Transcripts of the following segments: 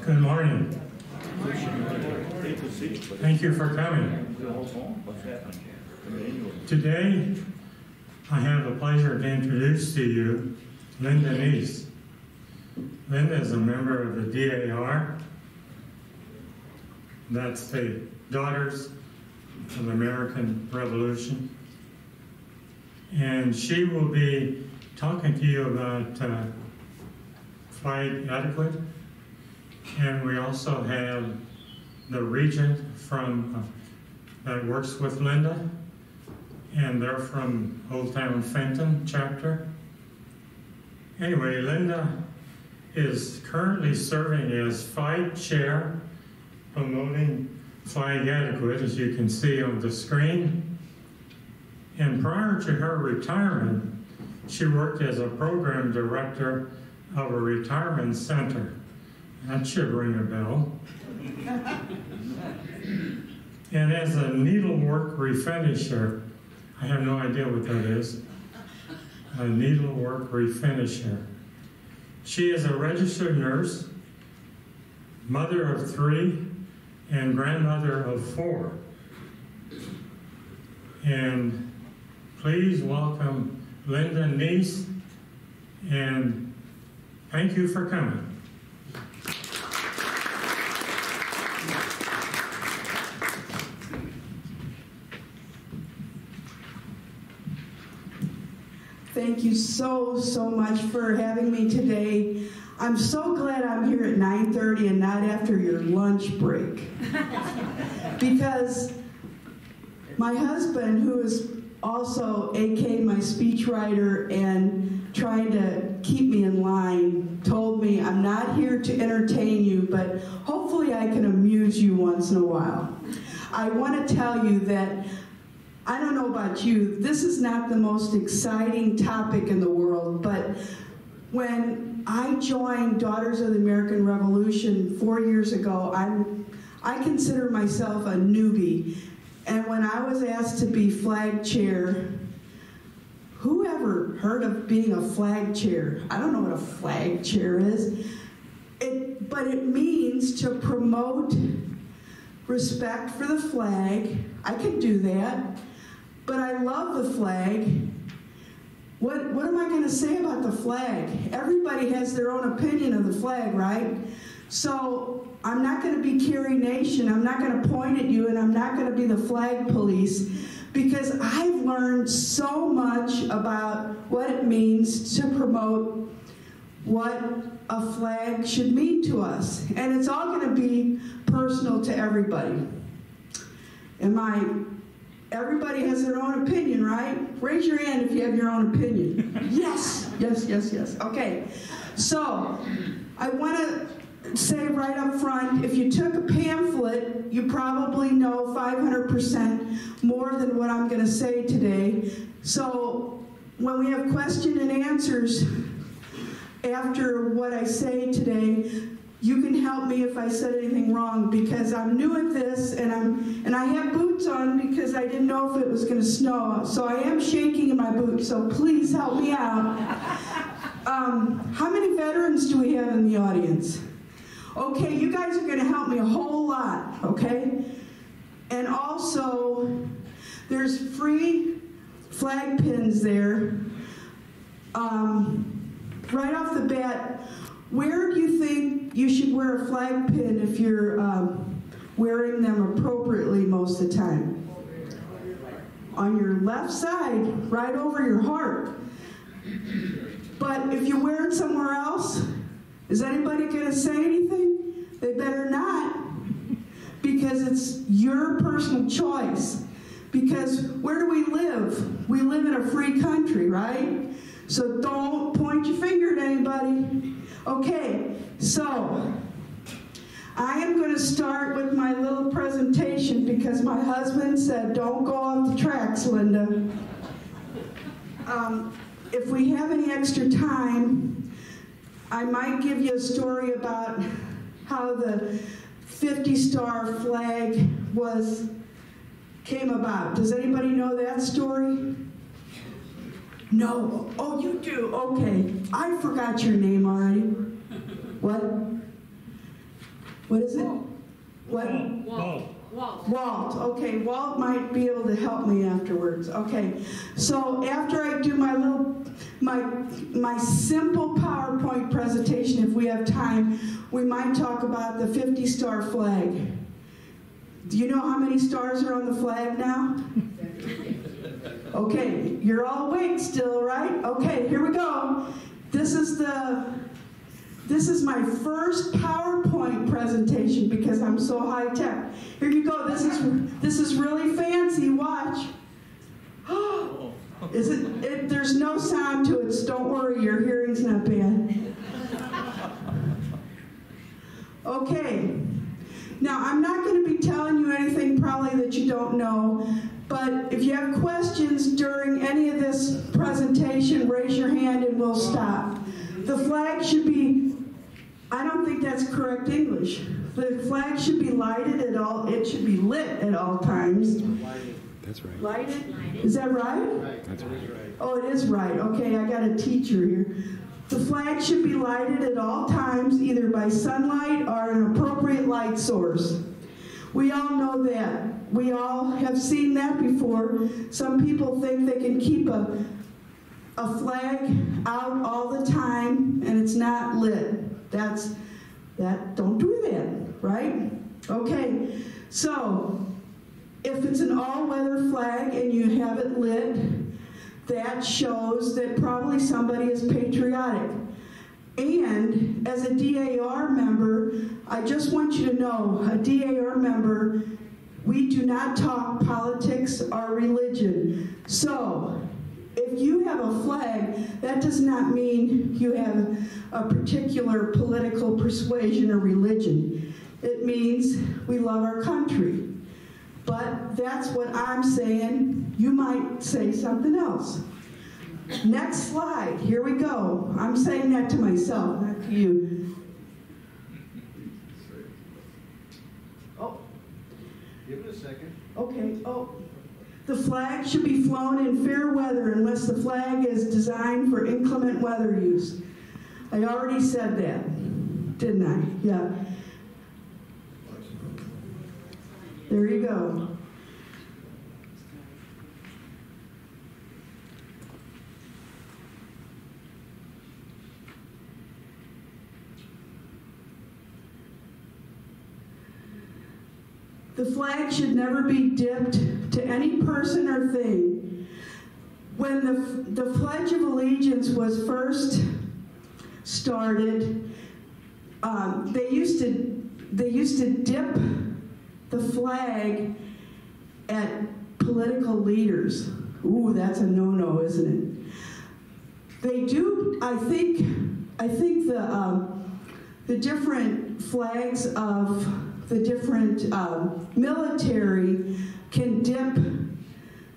Good morning. Thank you for coming. Today, I have the pleasure to introduce to you Linda Knese. Linda is a member of the DAR. That's the Daughters of the American Revolution. And she will be talking to you about flag etiquette. And we also have the regent from that works with Linda, and they're from Olde Town Fenton chapter. Anyway, Linda is currently serving as flag chair, promoting flag etiquette, as you can see on the screen. And prior to her retirement, she worked as a program director of a retirement center. That should ring a bell. And as a needlework refinisher, I have no idea what that is, a needlework refinisher. She is a registered nurse, mother of 3, and grandmother of 4. And please welcome Linda Knese, and thank you for coming. Thank you so much for having me today. I'm so glad I'm here at 9:30 and not after your lunch break. Because my husband, who is also AK my speechwriter and trying to keep me in line, told me I'm not here to entertain you, but hopefully I can amuse you once in a while. I want to tell you that I don't know about you, this is not the most exciting topic in the world, but when I joined Daughters of the American Revolution 4 years ago, I consider myself a newbie. And when I was asked to be flag chair, who ever heard of being a flag chair? I don't know what a flag chair is. But it means to promote respect for the flag. I can do that. But I love the flag. What am I going to say about the flag? Everybody has their own opinion of the flag, right? So I'm not going to be Carrie Nation. I'm not going to point at you, and I'm not going to be the flag police, because I've learned so much about what it means to promote what a flag should mean to us. And it's all going to be personal to everybody. Everybody has their own opinion, right? Raise your hand if you have your own opinion. Yes. Okay. So, I want to say right up front, if you took a pamphlet, you probably know 500% more than what I'm going to say today. So, when we have question and answers after what I say today, you can help me if I said anything wrong, because I'm new at this, and I have boots on because I didn't know if it was going to snow. So I am shaking in my boots, so please help me out. How many veterans do we have in the audience? Okay, you guys are going to help me a whole lot, okay? And also, there's free flag pins there. Right off the bat, where do you think you should wear a flag pin if you're wearing them appropriately most of the time? On your left side, right over your heart. But if you wear it somewhere else, is anybody going to say anything? They better not, because it's your personal choice. Because where do we live? We live in a free country, right? So don't point your finger at anybody. Okay, so I am going to start with my little presentation because my husband said, don't go off the tracks, Linda. If we have any extra time, I might give you a story about how the 50-star flag came about. Does anybody know that story? No. Oh, you do? Okay. I forgot your name already. What? What is it? What? Walt. Okay, Walt might be able to help me afterwards. Okay, so after I do my simple PowerPoint presentation, if we have time, we might talk about the 50-star flag. Do you know how many stars are on the flag now? Okay, you're all awake still, right? Okay, here we go. This is my first PowerPoint presentation because I'm so high tech. Here you go. This is really fancy. Watch. There's no sound to it, so don't worry, your hearing's not bad. Okay. Now, I'm not going to be telling you anything probably that you don't know, but if you have questions during any of this presentation, raise your hand and we'll stop. The flag should be, I don't think that's correct English. The flag should be lighted at all, it should be lit at all times. That's right. Lighted? Is that right? That's right. Oh, it is right. Okay, I got a teacher here. The flag should be lighted at all times, either by sunlight or an appropriate light source. We all know that. We all have seen that before. Some people think they can keep a flag out all the time and it's not lit. Don't do that, right? Okay, so if it's an all-weather flag and you have it lit, that shows that probably somebody is patriotic. And as a DAR member, I just want you to know, a DAR member, we do not talk politics or religion. So, if you have a flag, that does not mean you have a particular political persuasion or religion. It means we love our country. But that's what I'm saying. You might say something else. Next slide. Here we go. I'm saying that to myself, not to you. Oh. Give it a second. Okay. Oh. The flag should be flown in fair weather unless the flag is designed for inclement weather use. I already said that, didn't I? Yeah. There you go. The flag should never be dipped to any person or thing. When the Pledge of Allegiance was first started, they used to dip the flag at political leaders. Ooh, that's a no-no, isn't it? They do. I think the different flags of the different military can dip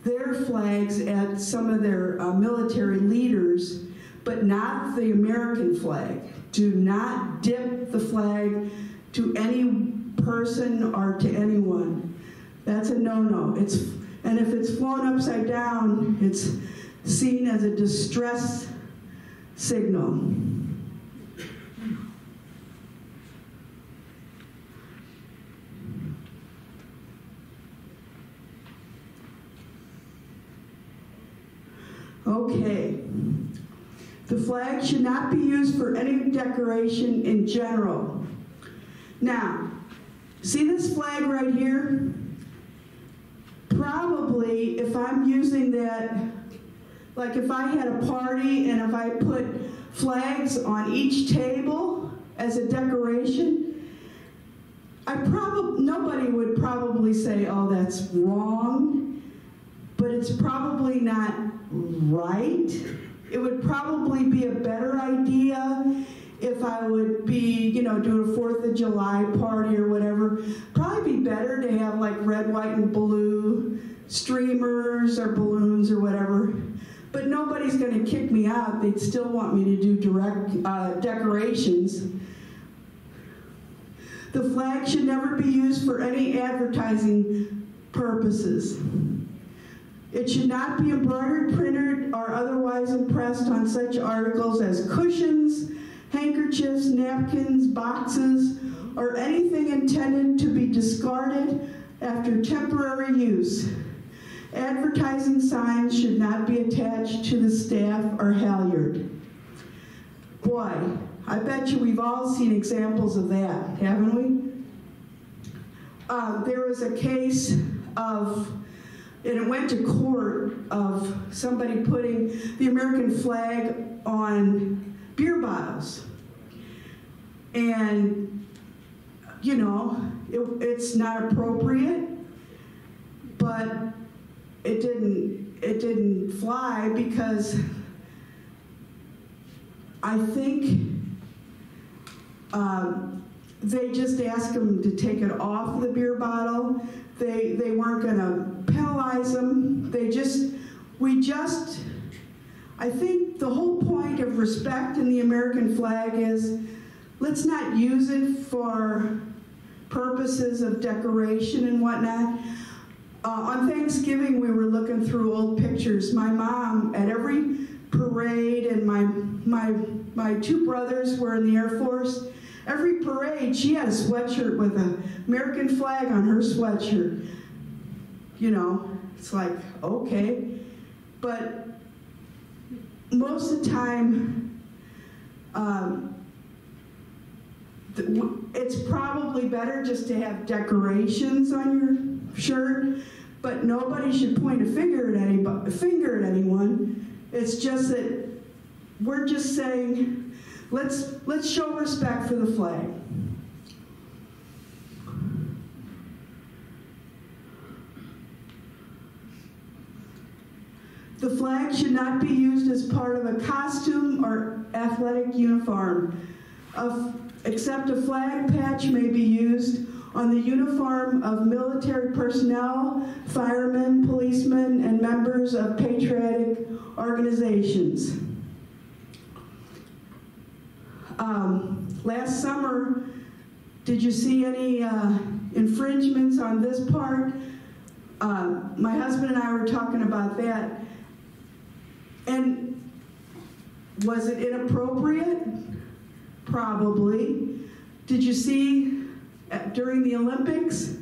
their flags at some of their military leaders, but not the American flag. Do not dip the flag to any person or to anyone. That's a no-no. And if it's flown upside down, it's seen as a distress signal. Okay. The flag should not be used for any decoration in general. Now, see this flag right here? Probably, if I'm using that, like if I had a party and if I put flags on each table as a decoration, nobody would probably say, oh, that's wrong, but it's probably not right. It would probably be a better idea if I would be, doing a 4th of July party or whatever. Probably be better to have like red, white, and blue streamers or balloons or whatever. But nobody's going to kick me out. They'd still want me to do direct decorations. The flag should never be used for any advertising purposes. It should not be embroidered, printed, or otherwise impressed on such articles as cushions, handkerchiefs, napkins, boxes, or anything intended to be discarded after temporary use. Advertising signs should not be attached to the staff or halyard. Boy, I bet you we've all seen examples of that, haven't we? There was a case of, and it went to court, of somebody putting the American flag on beer bottles. And, you know, it's not appropriate, but it didn't fly because I think they just asked them to take it off the beer bottle. They weren't going to penalize them. I think the whole point of respect in the American flag is let's not use it for purposes of decoration and whatnot. On Thanksgiving, we were looking through old pictures. My mom, at every parade, and my two brothers were in the Air Force. Every parade, she had a sweatshirt with an American flag on her sweatshirt. You know, it's like, okay. But most of the time, it's probably better just to have decorations on your shirt, but nobody should point a finger at anyone. It's just that we're just saying, let's show respect for the flag. The flag should not be used as part of a costume or athletic uniform, except a flag patch may be used on the uniform of military personnel, firemen, policemen, and members of patriotic organizations. Last summer, did you see any infringements on this part? My husband and I were talking about that. And was it inappropriate? Probably. Did you see during the Olympics?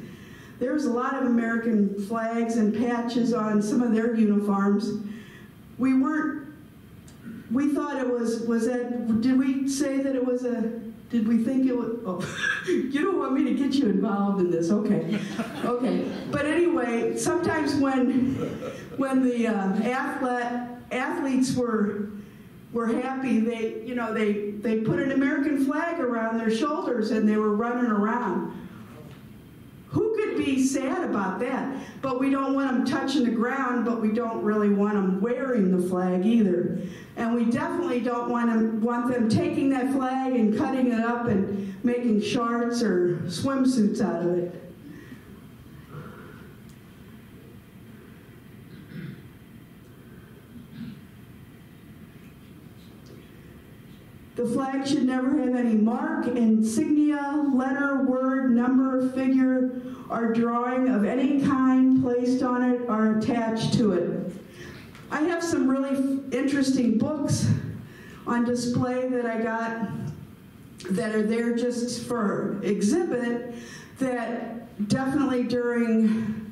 There was a lot of American flags and patches on some of their uniforms. We thought it was that, did we say that it was did we think it was, oh, you don't want me to get you involved in this, okay. Okay, but anyway, sometimes when the athletes were happy, they put an American flag around their shoulders and they were running around. Who could be sad about that? But we don't want them touching the ground, but we don't really want them wearing the flag either. And we definitely don't want them taking that flag and cutting it up and making shorts or swimsuits out of it. The flag should never have any mark, insignia, letter, word, number, figure, or drawing of any kind placed on it or attached to it. I have some really interesting books on display that I got that are there just for exhibit, that definitely during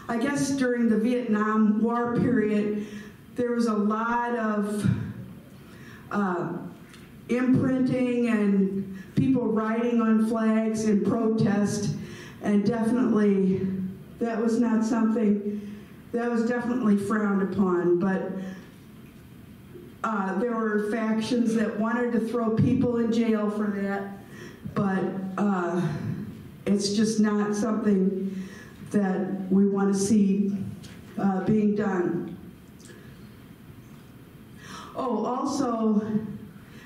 the Vietnam War period, there was a lot of imprinting and people writing on flags in protest, and definitely that was not something that was definitely frowned upon. But there were factions that wanted to throw people in jail for that, but it's just not something that we want to see being done. Oh, also,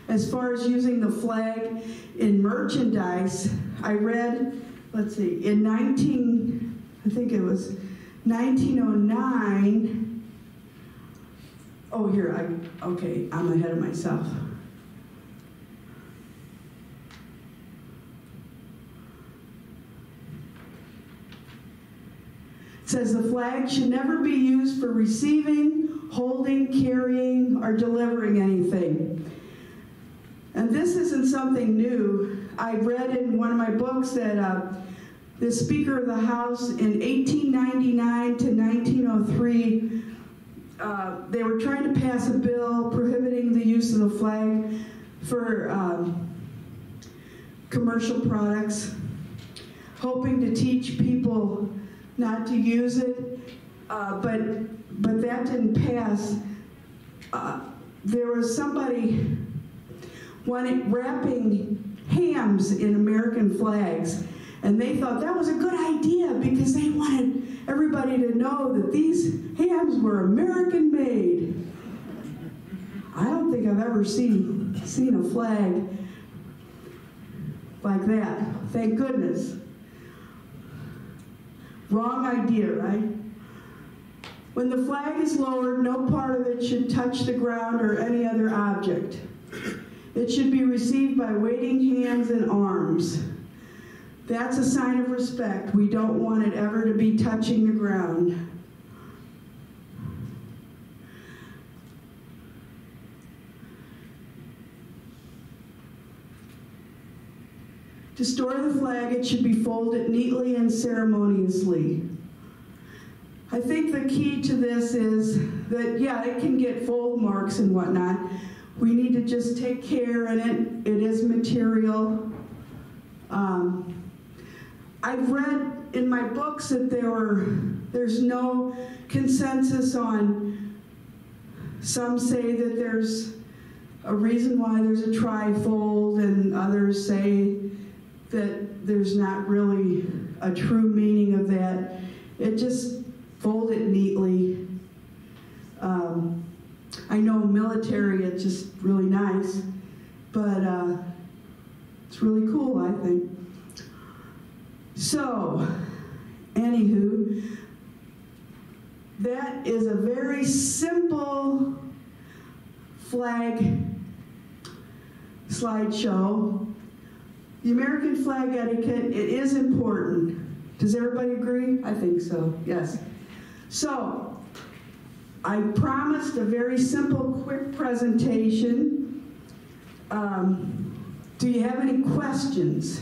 as far as using the flag in merchandise, I read, let's see, in 1909, oh here, okay, I'm ahead of myself. It says the flag should never be used for receiving, holding, carrying, or delivering anything. And this isn't something new. I read in one of my books that the Speaker of the House in 1899 to 1903, they were trying to pass a bill prohibiting the use of the flag for commercial products, hoping to teach people not to use it, but that didn't pass. There was somebody wrapping hams in American flags, and they thought that was a good idea because they wanted everybody to know that these hams were American made. I don't think I've ever seen a flag like that. Thank goodness. Wrong idea, right? When the flag is lowered, no part of it should touch the ground or any other object. It should be received by waving hands and arms. That's a sign of respect. We don't want it ever to be touching the ground. To store the flag, it should be folded neatly and ceremoniously. I think the key to this is that, yeah, it can get fold marks and whatnot. We need to just take care in it. It is material. I've read in my books that there's no consensus on, some say that there's a reason why there's a tri-fold, and others say that there's not really a true meaning of that. It just fold it neatly. I know military, it's just really nice, but it's really cool, I think. So, anywho, that is a very simple flag slideshow. The American flag etiquette, it is important. Does everybody agree? I think so, yes. So, I promised a very simple, quick presentation. Do you have any questions?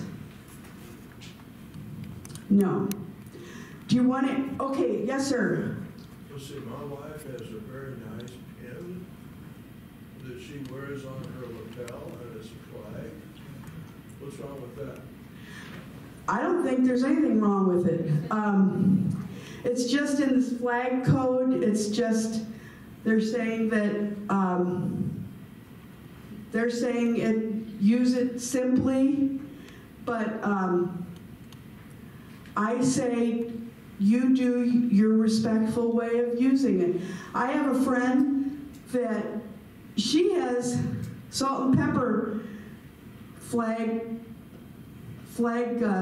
No. Do you want it? Okay, yes, sir. Well, see, my wife has a very nice pin that she wears on her lapel, and it's a flag. What's wrong with that? I don't think there's anything wrong with it. It's just in this flag code. It's just, they're saying that, use it simply, but I say you do your respectful way of using it. I have a friend that she has salt and pepper flag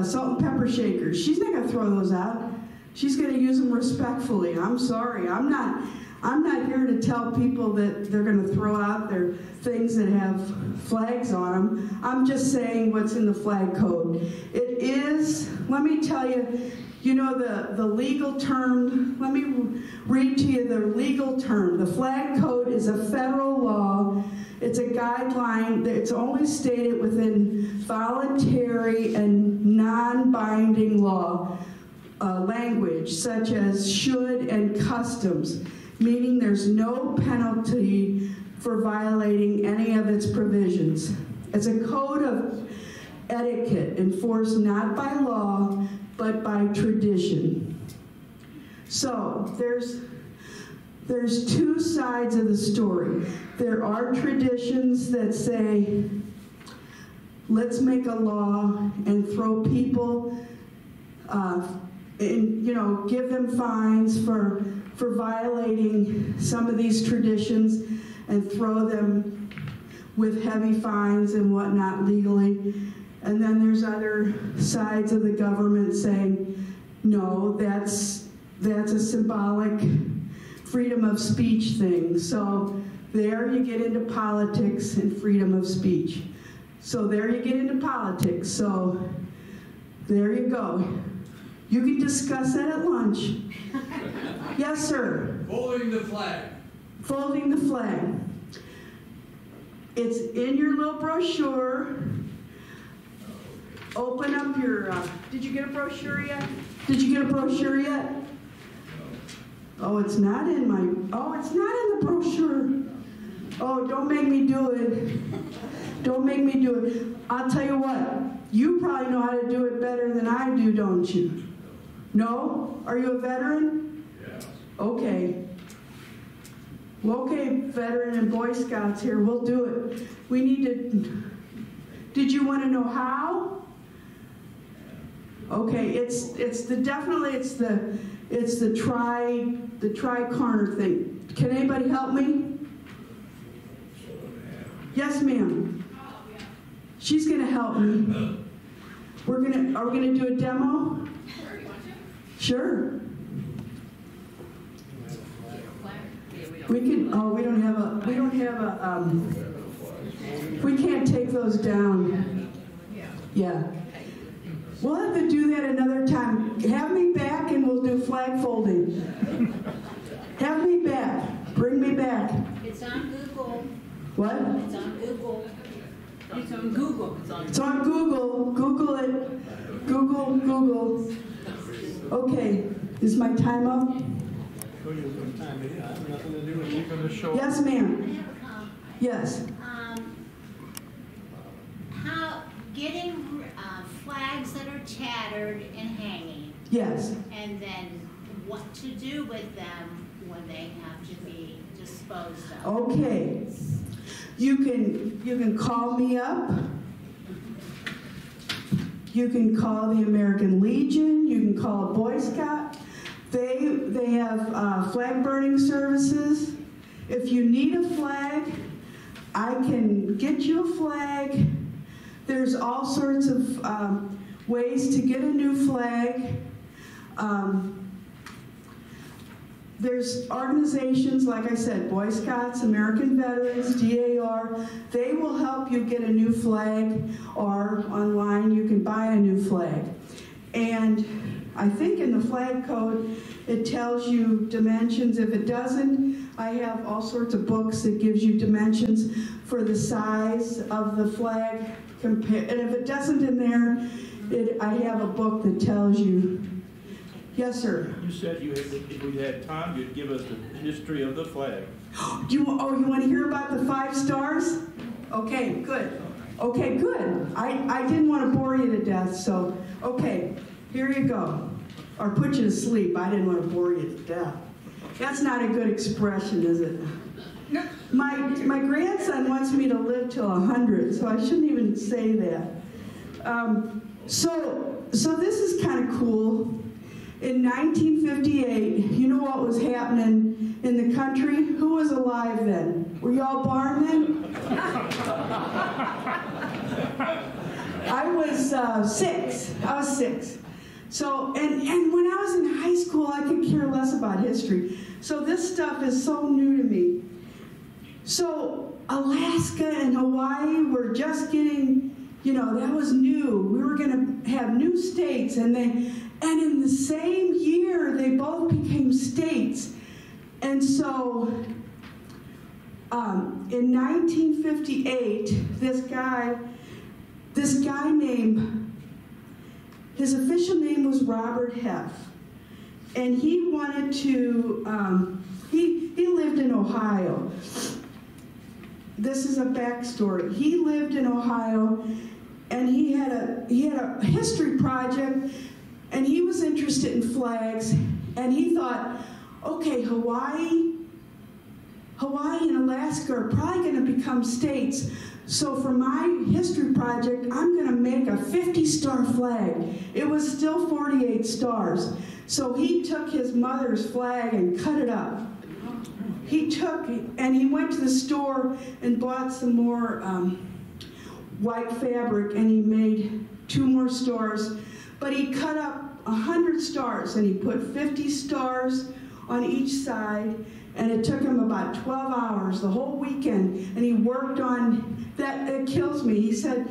salt and pepper shakers. She's not gonna throw those out. She's gonna use them respectfully. I'm sorry, I'm not here to tell people that they're gonna throw out their things that have flags on them. I'm just saying what's in the flag code. It is, let me tell you, you know the legal term, let me read to you the legal term. The flag code is a federal law. It's a guideline that's only stated within voluntary and non-binding law language, such as should and customs, meaning there's no penalty for violating any of its provisions. It's a code of etiquette enforced not by law, but by tradition. So there's two sides of the story. There are traditions that say, let's make a law and throw people, give them fines for violating some of these traditions and throw them with heavy fines and whatnot legally. And then there's other sides of the government saying, no, that's a symbolic freedom of speech thing. So there you get into politics and freedom of speech. So there you get into politics. So there you go. You can discuss that at lunch. Yes, sir. Folding the flag. Folding the flag. It's in your little brochure. open up your, did you get a brochure yet? Did you get a brochure yet? Oh, it's not in my, oh, it's not in the brochure. Oh, don't make me do it. Don't make me do it. I'll tell you what, you probably know how to do it better than I do, don't you? No? Are you a veteran? Yes. Okay. Well, okay, veteran and Boy Scouts here, we'll do it. We need to, did you want to know how? Okay, it's the tri-corner thing. Can anybody help me? Yes, ma'am. She's gonna help me. Are we gonna do a demo? Sure. We can, oh, we don't have a, we can't take those down. Yeah. We'll have to do that another time. Have me back and we'll do flag folding. Have me back. Bring me back. It's on Google. What? It's on Google. It's on Google. It's on Google. Google it. Google. Okay. Is my time up? Yes, ma'am. Yes. How getting flags that are tattered and hanging. Yes. And then what to do with them when they have to be disposed of. Okay. You can call me up. You can call the American Legion. You can call a Boy Scout. They have flag burning services. If you need a flag, I can get you a flag. There's all sorts of ways to get a new flag. There's organizations, like I said, Boy Scouts, American Veterans, DAR. They will help you get a new flag, or online you can buy a new flag. And I think in the flag code, it tells you dimensions. If it doesn't, I have all sorts of books that gives you dimensions for the size of the flag. And if it doesn't in there, I have a book that tells you. Yes, sir. You said if we had time, you'd give us the history of the flag. You want to hear about the 5 stars? Okay, good. Okay, good. I didn't want to bore you to death, so, okay, here you go. Or put you to sleep. I didn't want to bore you to death. That's not a good expression, is it? My grandson wants me to live till 100, so I shouldn't even say that. So this is kind of cool. In 1958, you know what was happening in the country? Who was alive then? Were y'all born then? I was 6. I was 6. So, and when I was in high school, I could care less about history. So this stuff is so new to me. So Alaska and Hawaii were just getting, that was new. We were going to have new states, and in the same year, they both became states. And so in 1958, this guy named, his official name was Robert Heff. And he wanted to, he lived in Ohio. This is a backstory. He lived in Ohio, and he had a history project, and he was interested in flags, and he thought, okay, Hawaii and Alaska are probably going to become states. So for my history project, I'm going to make a 50-star flag. It was still 48 stars. So he took his mother's flag and cut it up. He went to the store and bought some more white fabric, and he made 2 more stars. But he cut up 100 stars, and he put 50 stars on each side, and it took him about 12 hours, the whole weekend, and he worked on that. It kills me. He said,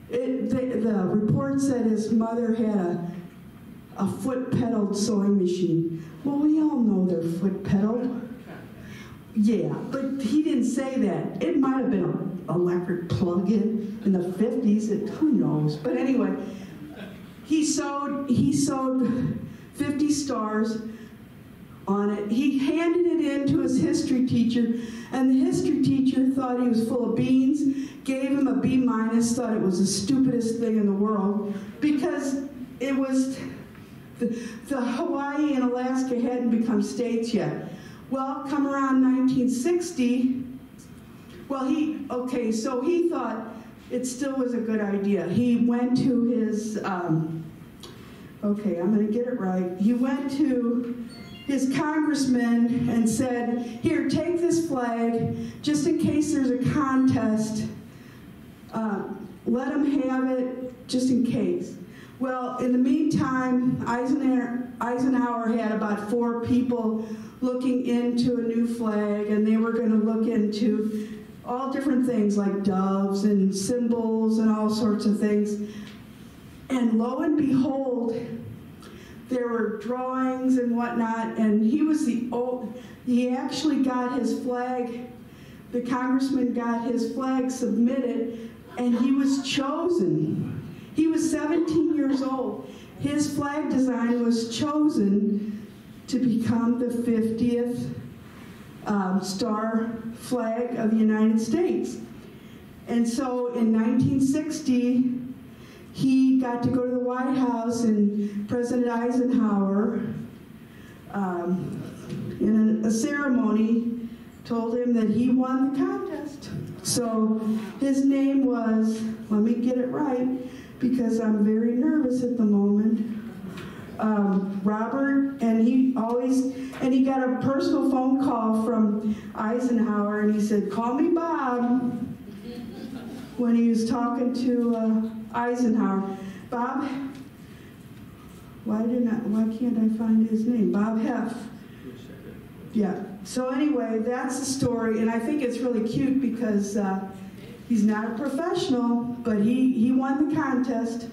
the report said his mother had a foot-pedaled sewing machine. Well, we all know they're foot-pedaled. Yeah, but he didn't say that. It might have been an electric plug-in in the 50s. Who knows? But anyway, he sewed 50 stars on it. He handed it in to his history teacher, and the history teacher thought he was full of beans, gave him a B-, thought it was the stupidest thing in the world, because it was, the Hawaii and Alaska hadn't become states yet. Well, come around 1960, so he thought it still was a good idea. He went to his, I'm going to get it right. He went to his congressman and said, here, take this flag, just in case there's a contest. Let him have it, just in case. Well, in the meantime, Eisenhower had about 4 people looking into a new flag, and they were going to look into all different things like doves and symbols and all sorts of things. And lo and behold, there were drawings and whatnot, and he actually got his flag, the congressman got his flag submitted, and he was chosen. He was 17 years old. His flag design was chosen to become the 50th star flag of the United States. And so in 1960, he got to go to the White House, and President Eisenhower, in a ceremony, told him that he won the contest. So his name was, let me get it right, because I'm very nervous at the moment, Robert, and he got a personal phone call from Eisenhower, and he said, call me Bob, when he was talking to Eisenhower. Bob, why can't I find his name? Bob Heff. Yeah, so anyway, that's the story, and I think it's really cute because he's not a professional, but he won the contest.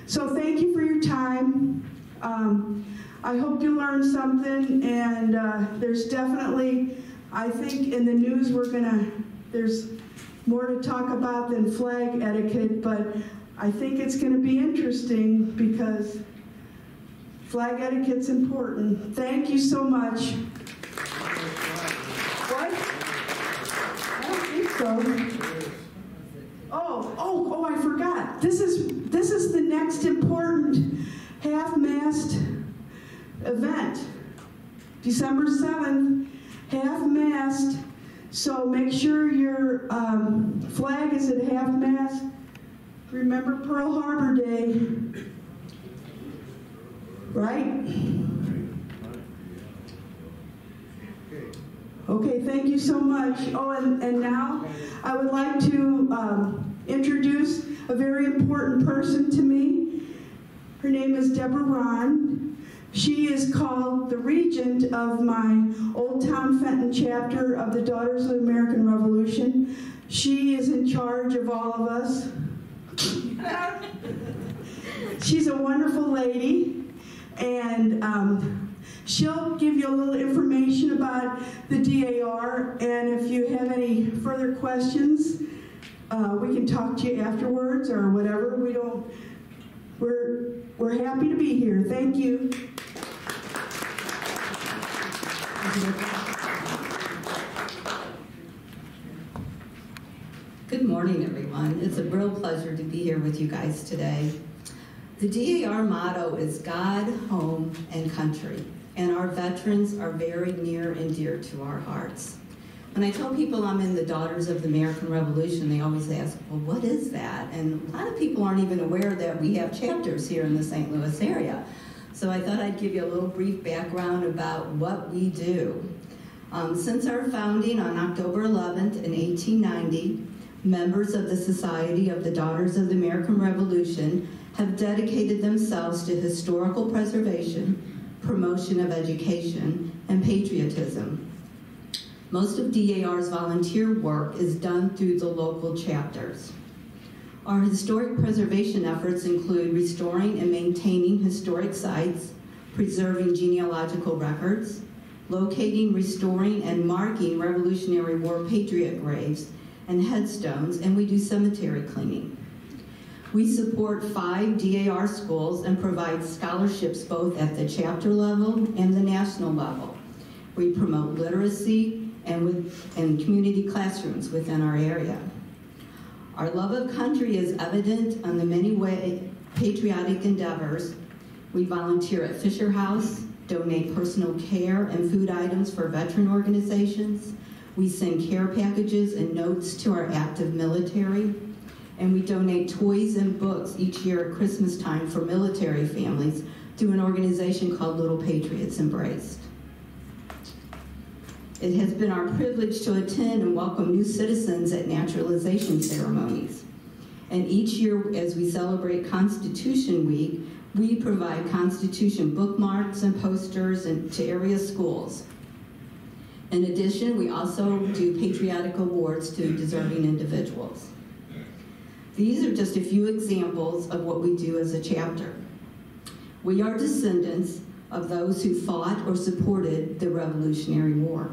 So thank you for your time. I hope you learned something, and there's definitely, I think in the news there's more to talk about than flag etiquette, but I think it's going to be interesting because flag etiquette's important. Thank you so much. What? I don't think so. Oh, I forgot. This is the next important half-mast event. December 7th, half-mast. So make sure your flag is at half-mast. Remember Pearl Harbor Day, right? Okay, thank you so much. Oh, and now I would like to introduce a very important person to me. Her name is Debra Rahn. She is called the regent of my Olde Town Fenton chapter of the Daughters of the American Revolution. She is in charge of all of us. She's a wonderful lady, and she'll give you a little information about the DAR, and if you have any further questions, we can talk to you afterwards or whatever. We're happy to be here. Thank you. Good morning, everyone. It's a real pleasure to be here with you guys today. The DAR motto is God, Home, and Country, and our veterans are very near and dear to our hearts. When I tell people I'm in the Daughters of the American Revolution, they always ask, well, what is that? And a lot of people aren't even aware that we have chapters here in the St. Louis area. So I thought I'd give you a little brief background about what we do. Since our founding on October 11th in 1890, members of the Society of the Daughters of the American Revolution have dedicated themselves to historical preservation, promotion of education, and patriotism. Most of DAR's volunteer work is done through the local chapters. Our historic preservation efforts include restoring and maintaining historic sites, preserving genealogical records, locating, restoring, and marking Revolutionary War patriot graves and headstones, and we do cemetery cleaning. We support 5 DAR schools and provide scholarships both at the chapter level and the national level. We promote literacy and community classrooms within our area. Our love of country is evident on the many patriotic endeavors. We volunteer at Fisher House, donate personal care and food items for veteran organizations. We send care packages and notes to our active military. And we donate toys and books each year at Christmas time for military families through an organization called Little Patriots Embraced. It has been our privilege to attend and welcome new citizens at naturalization ceremonies. And each year, as we celebrate Constitution Week, we provide Constitution bookmarks and posters to area schools. In addition, we also do patriotic awards to deserving individuals. These are just a few examples of what we do as a chapter. We are descendants of those who fought or supported the Revolutionary War.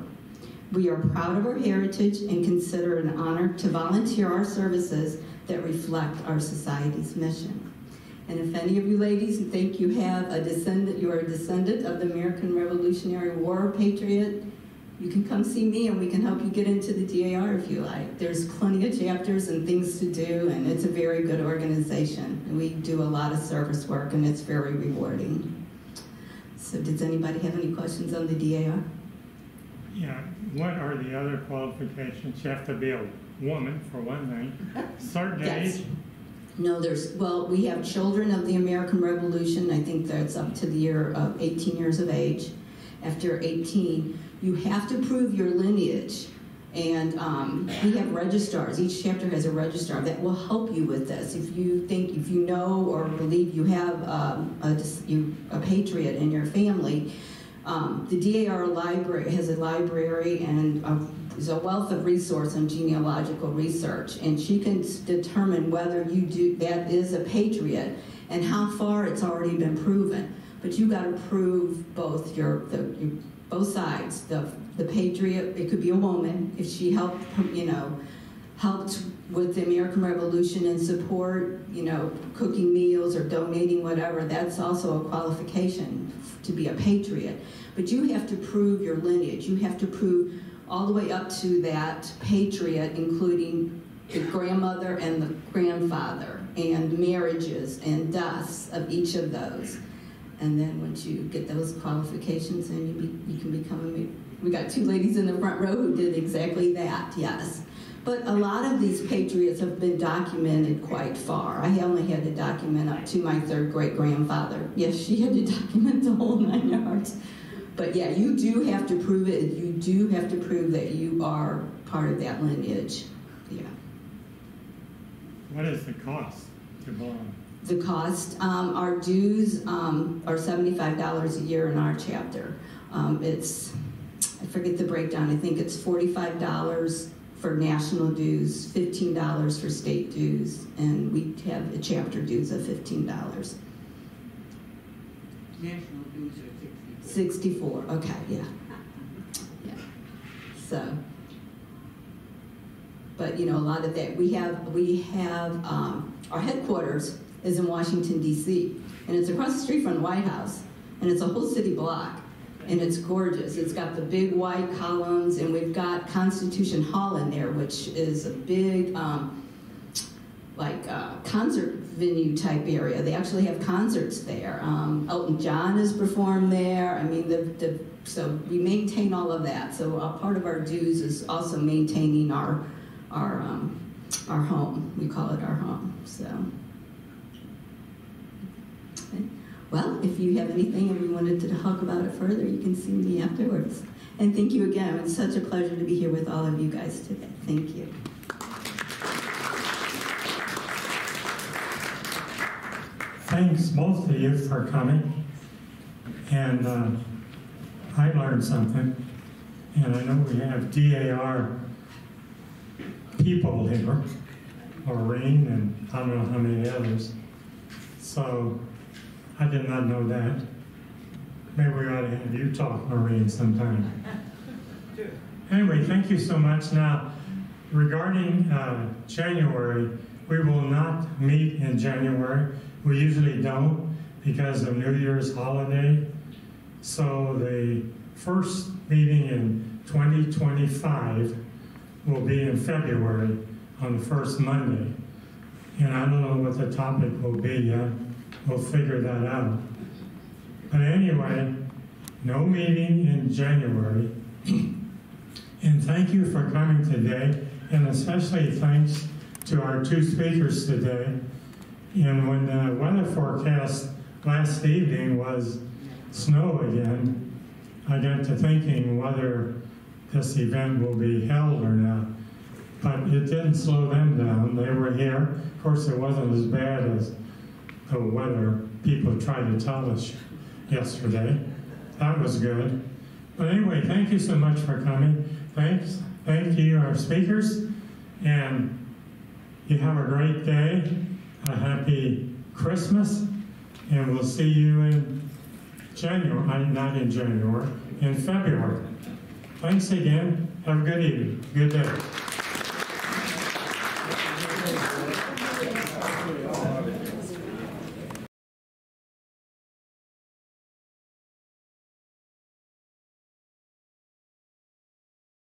We are proud of our heritage and consider it an honor to volunteer our services that reflect our society's mission. And if any of you ladies think you are a descendant of the American Revolutionary War patriot, you can come see me and we can help you get into the DAR if you like. There's plenty of chapters and things to do, and it's a very good organization. And we do a lot of service work, and it's very rewarding. So does anybody have any questions on the DAR? Yeah, what are the other qualifications? You have to be a woman, for one thing. Certain Yes. age? No, we have children of the American Revolution. I think that's up to the year of 18 years of age. After 18, you have to prove your lineage. And we have registrars. Each chapter has a registrar that will help you with this. If you know or believe you have a patriot in your family, the DAR library has a library and there's a wealth of resource on genealogical research, and she can determine whether that is a patriot and how far it's already been proven. But you got to prove both both sides. The patriot, it could be a woman if she helped with the American Revolution and support, cooking meals or donating whatever. That's also a qualification to be a patriot. But you have to prove your lineage. You have to prove all the way up to that patriot, including the grandmother and the grandfather, and marriages and deaths of each of those. And then once you get those qualifications, then you can become we got 2 ladies in the front row who did exactly that, yes. But a lot of these patriots have been documented quite far. I only had to document up to my 3rd great-grandfather. Yes, she had to document the whole 9 yards. But yeah, you do have to prove it. You do have to prove that you are part of that lineage. Yeah. What is the cost to belong? The cost, our dues are $75 a year in our chapter. I forget the breakdown. I think it's $45 for national dues, $15 for state dues, and we have a chapter dues of $15. National dues are 64. Okay, yeah. So, but a lot of that we have our headquarters is in Washington D.C. and it's across the street from the White House, and it's a whole city block, and it's gorgeous. It's got the big white columns, and we've got Constitution Hall in there, which is a big concert venue type area. They actually have concerts there. Elton John has performed there. I mean, so we maintain all of that. So part of our dues is also maintaining our home. We call it our home. So, okay. Well, if you have anything and we wanted to talk about it further, you can see me afterwards. And thank you again. It's such a pleasure to be here with all of you guys today. Thank you. Thanks, both of you, for coming. And I learned something. And I know we have DAR people here, Maureen, and I don't know how many others. So I did not know that. Maybe we ought to have you talk, Maureen, sometime. Anyway, thank you so much. Now, regarding January, we will not meet in January. We usually don't because of New Year's holiday. So the first meeting in 2025 will be in February on the first Monday. And I don't know what the topic will be yet. We'll figure that out. But anyway, no meeting in January. And thank you for coming today, and especially thanks to our two speakers today. And when the weather forecast last evening was snow again, I got to thinking whether this event will be held or not. But it didn't slow them down. They were here. Of course, it wasn't as bad as the weather people tried to tell us yesterday. That was good. But anyway, thank you so much for coming. Thank you, our speakers. And you have a great day. A happy Christmas. And we'll see you in January, not in January, in February. Thanks again. Have a good evening. Good day.